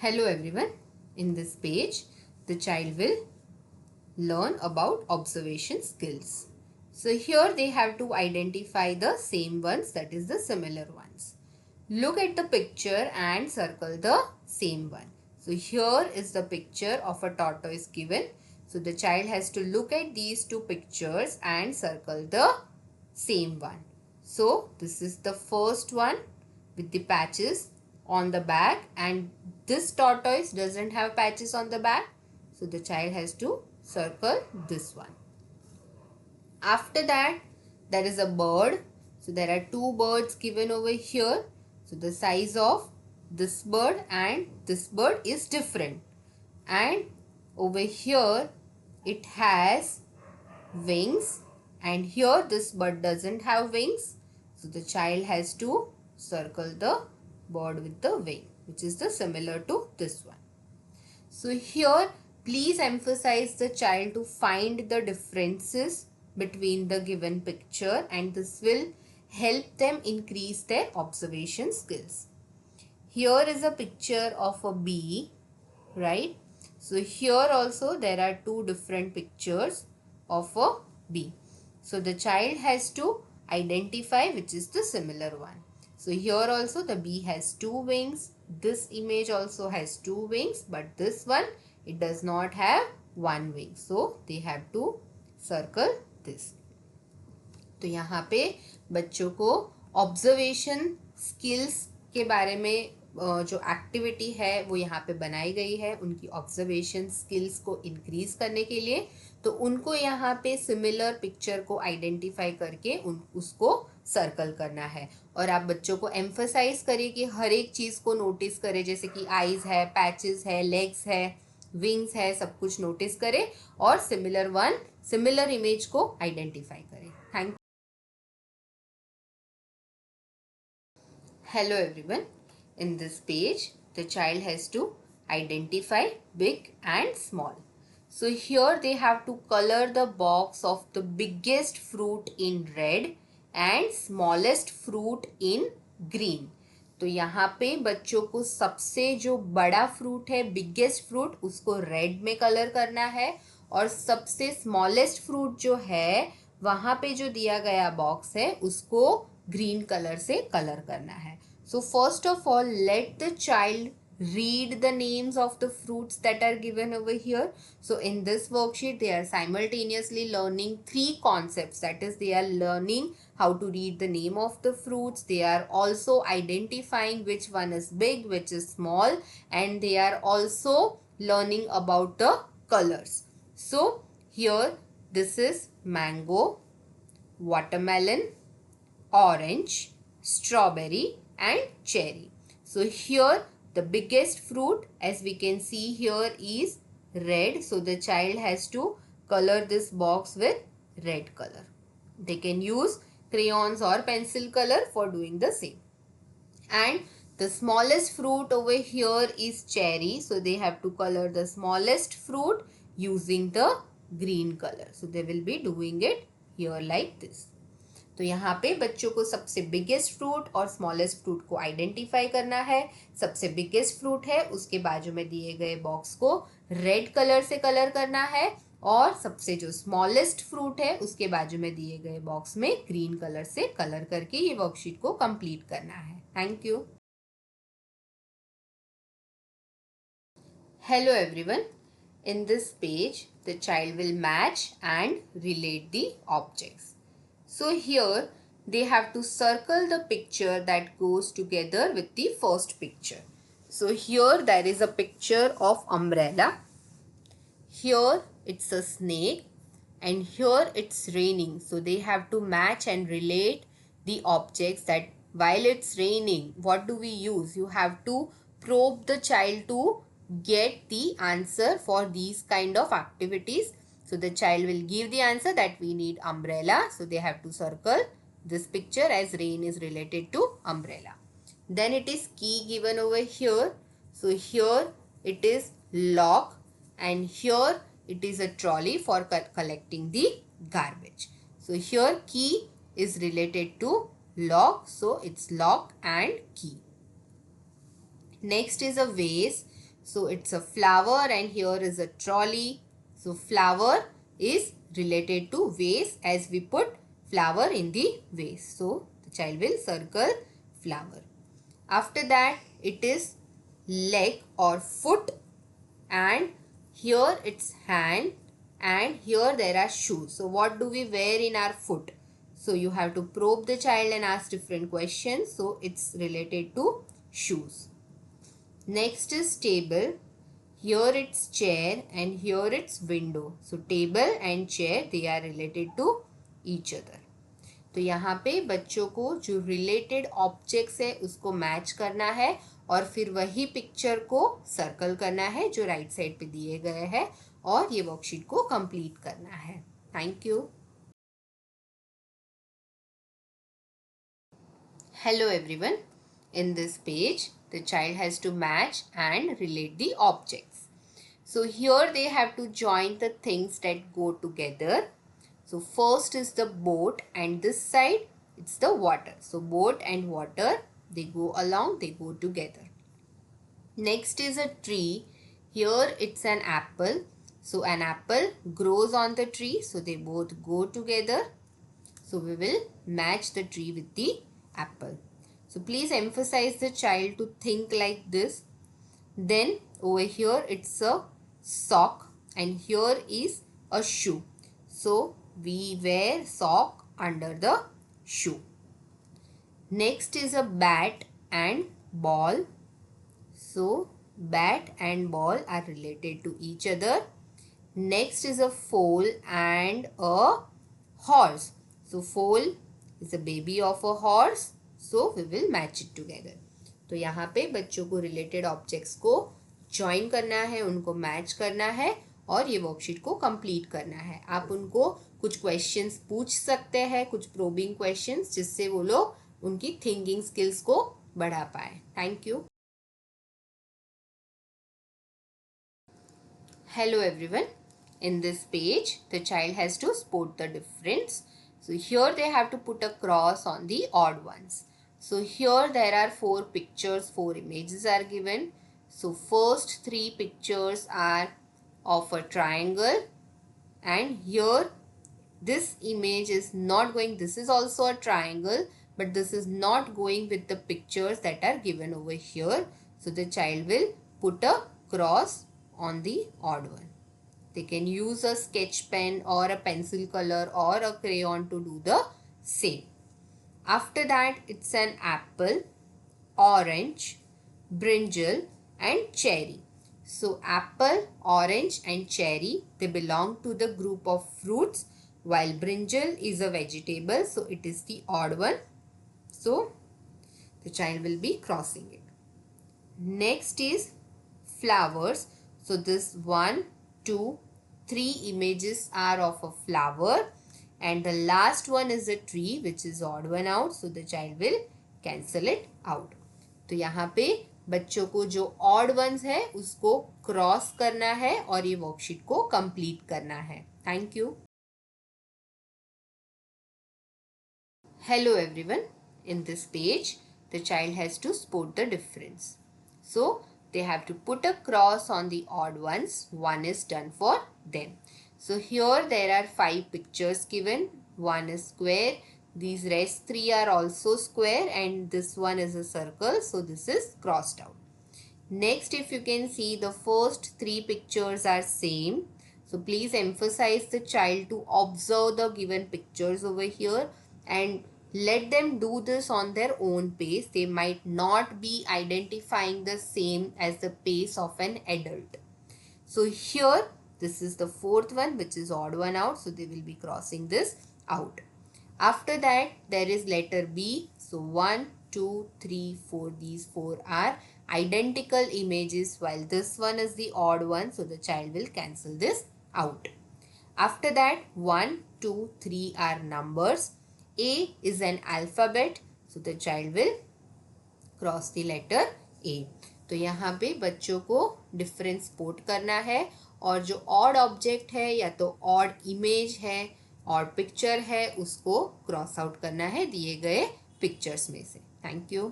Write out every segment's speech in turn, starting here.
Hello everyone. In this page, the child will learn about observation skills. So here they have to identify the same ones, that is the similar ones. Look at the picture and circle the same one. So here is the picture of a tortoise given. So the child has to look at these two pictures and circle the same one. So this is the first one with the patches on the back, and this tortoise doesn't have patches on the back. So the child has to circle this one. After that, there is a bird. So there are two birds given over here. So the size of this bird and this bird is different. And over here, it has wings, and here this bird doesn't have wings. So the child has to circle the bird with the wing, which is the similar to this one. So here please emphasize the child to find the differences between the given picture, and this will help them increase their observation skills. Here is a picture of a bee, right? So here also there are two different pictures of a bee. So the child has to identify which is the similar one. So here also the bee has two wings. This image also has two wings, but this one, it does not have one wing. So they have to circle this. तो यहाँ पे बच्चों को observation skills के बारे में जो activity है वो यहाँ पे बनाई गई है उनकी ऑब्जर्वेशन स्किल्स को इंक्रीज करने के लिए। तो उनको यहाँ पे सिमिलर पिक्चर को आइडेंटिफाई करके उसको सर्कल करना है, और आप बच्चों को एम्फसाइज करिए कि हर एक चीज़ को नोटिस करें, जैसे कि आईज है, पैचेस है, लेग्स है, विंग्स है, सब कुछ नोटिस करें और सिमिलर इमेज को आइडेंटिफाई करें। Thank Hello everyone. In this page, the child has to identify big and small. So here they have to color the box of the biggest fruit in red and smallest fruit in green. तो यहाँ पे बच्चों को सबसे जो बड़ा fruit है, biggest fruit, उसको रेड में कलर करना है, और सबसे स्मॉलेस्ट फ्रूट जो है वहाँ पे जो दिया गया बॉक्स है उसको ग्रीन कलर से कलर करना है. So first of all, let the child read the names of the fruits that are given over here. So in this worksheet, they are simultaneously learning three concepts. That is, they are learning how to read the name of the fruits. They are also identifying which one is big, which is small, and they are also learning about the colors. So here, this is mango, watermelon, orange, strawberry and cherry. So here the biggest fruit, as we can see here, is red. So the child has to color this box with red color. They can use crayons or pencil color for doing the same. And the smallest fruit over here is cherry. So they have to color the smallest fruit using the green color. So they will be doing it here like this. तो यहाँ पे बच्चों को सबसे biggest fruit और smallest fruit को identify करना है. सबसे बिगेस्ट फ्रूट है उसके बाजू में दिए गए बॉक्स को रेड कलर से कलर करना है, और सबसे जो स्मॉलेस्ट फ्रूट है उसके बाजू में दिए गए बॉक्स में ग्रीन कलर से कलर करके ये वर्कशीट को कंप्लीट करना है. Thank you. Hello everyone. In this page, the child will match and relate the objects. So here they have to circle the picture that goes together with the first picture. So here there is a picture of umbrella. Here it's a snake, and here it's raining. So they have to match and relate the objects, that while it's raining, what do we use? You have to probe the child to get the answer for these kind of activities. So the child will give the answer that we need umbrella. So they have to circle this picture as rain is related to umbrella. Then it is key given over here. So here it is lock, and here it is a trolley for collecting the garbage. So here key is related to lock. So it's lock and key. Next is a vase. So it's a flower and here is a trolley. So flower is related to vase as we put flower in the vase. So the child will circle flower. After that it is leg or foot, and here it's hand, and here there are shoes. So what do we wear in our foot? So you have to probe the child and ask different questions. So it's related to shoes. Next is table. Here it's chair and here it's window. So table and chair, they are related to each other. तो यहाँ पे बच्चों को जो related objects है उसको match करना है और फिर वही पिक्चर को सर्कल करना है जो राइट साइड पे दिए गए हैं और ये वर्कशीट को कंप्लीट करना है. Thank you. Hello everyone. In this page, the child has to match and relate the objects. So here they have to join the things that go together. So first is the boat and this side it's the water. So boat and water, they go along, they go together. Next is a tree. Here it's an apple. So an apple grows on the tree. So they both go together. So we will match the tree with the apple. So please emphasize the child to think like this. Then over here it's a sock and here is a shoe. So we wear sock under the shoe. Next is a bat and ball. So bat and ball are related to each other. Next is a foal and a horse. So foal is a baby of a horse. So we will match it together. तो यहाँ पे बच्चों को related objects को join करना है, उनको match करना है और ये वर्कशीट को कंप्लीट करना है. आप उनको कुछ क्वेश्चंस पूछ सकते हैं, कुछ प्रोबिंग क्वेश्चंस, जिससे वो लोग उनकी थिंकिंग स्किल्स को बढ़ा पाए. Thank you. Hello everyone. In this page, the child has to spot the difference. So here they have to put a cross on the odd ones. So here there are 4 pictures, 4 images are given. So first 3 pictures are of a triangle, and here this image is not going, this is also a triangle, but this is not going with the pictures that are given over here. So the child will put a cross on the odd one. They can use a sketch pen or a pencil color or a crayon to do the same. After that, it's an apple, orange, brinjal and cherry. So apple, orange and cherry, they belong to the group of fruits, while brinjal is a vegetable, so it is the odd one. So the child will be crossing it. Next is flowers. So this 1, 2, 3 images are of a flower, and the last one is a tree which is odd one out. So the child will cancel it out. तो यहाँ पे बच्चों को जो odd once है उसको cross करना है और ये वर्कशीट को कंप्लीट करना है. Thank you. Hello everyone. In this page, the child has to spot the difference. So they have to put a cross on the odd ones. One is done for them. So here there are 5 pictures given. One is square. These rest 3 are also square, and this one is a circle. So this is crossed out. Next, if you can see, the first 3 pictures are same. So please emphasize the child to observe the given pictures over here and let them do this on their own pace. They might not be identifying the same as the pace of an adult. So here, this is the 4th one, which is odd one out. So they will be crossing this out. After that, there is letter B. So 1, 2, 3, 4. These 4 are identical images, while this one is the odd one. So the child will cancel this out. After that, 1, 2, 3 are numbers. A is an alphabet. So the child will cross the letter A. तो यहाँ पे बच्चों को difference spot करना है और जो odd object है या तो ऑड इमेज है, ऑड पिक्चर है, उसको क्रॉस आउट करना है दिए गए पिक्चर्स में से. Thank you.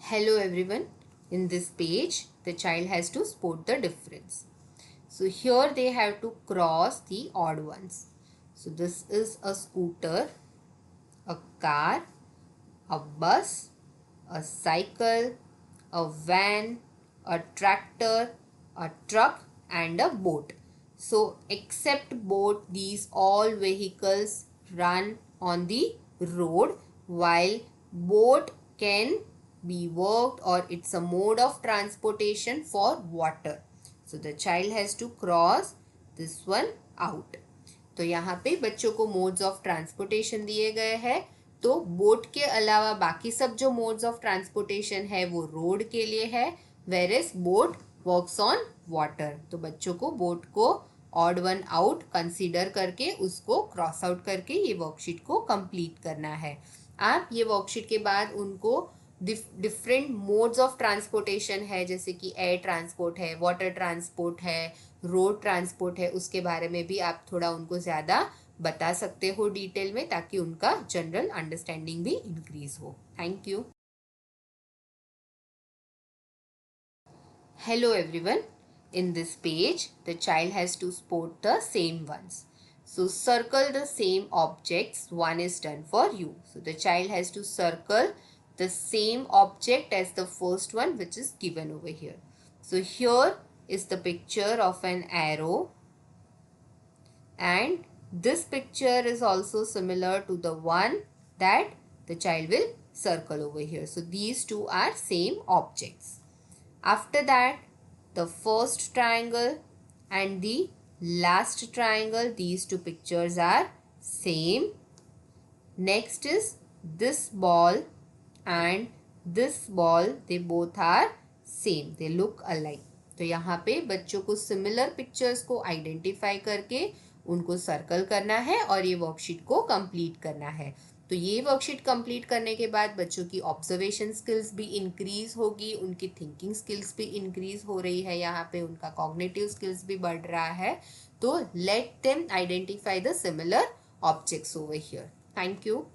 Hello everyone. In this page, the child has to spot the difference. So here they have to cross the odd ones. So this is a scooter, a car, a bus, a cycle, a van, a tractor, a truck and a boat. So except boat, these all vehicles run on the road, while boat can be worked or it's a mode of transportation for water. So the child has to cross this one out. तो यहाँ पे बच्चों को modes of transportation दिए गए हैं. तो boat के अलावा बाकी सब जो मोड्स ऑफ ट्रांसपोर्टेशन है वो रोड के लिए है, whereas boat works on water. तो बच्चों को बोट को ऑड वन आउट कंसीडर करके उसको क्रॉस आउट करके ये वर्कशीट को कंप्लीट करना है. आप ये वर्कशीट के बाद उनको डिफरेंट मोड्स ऑफ ट्रांसपोर्टेशन है, जैसे कि एयर ट्रांसपोर्ट है, वाटर ट्रांसपोर्ट है, रोड ट्रांसपोर्ट है, उसके बारे में भी आप थोड़ा उनको ज़्यादा बता सकते हो डिटेल में, ताकि उनका जनरल अंडरस्टैंडिंग भी इंक्रीज हो. Thank you. Hello everyone. In this page, the child has to spot the same ones. So circle the same objects. One is done for you. So the child has to circle the same object as the first one, which is given over here. So here is the picture of an arrow, and this picture is also similar to the one that the child will circle over here. So these two are same objects. After that, the first triangle and the last triangle, these two pictures are same. Next is this ball and this ball, they both are same, they look alike. तो यहाँ पे बच्चों को similar pictures को identify करके उनको circle करना है और ये वर्कशीट को कंप्लीट करना है. तो ये वर्कशीट कंप्लीट करने के बाद बच्चों की ऑब्जर्वेशन स्किल्स भी इंक्रीज होगी, उनकी थिंकिंग स्किल्स भी इंक्रीज हो रही है, यहाँ पे उनका कॉग्निटिव स्किल्स भी बढ़ रहा है. तो let them identify the similar objects over here. Thank you.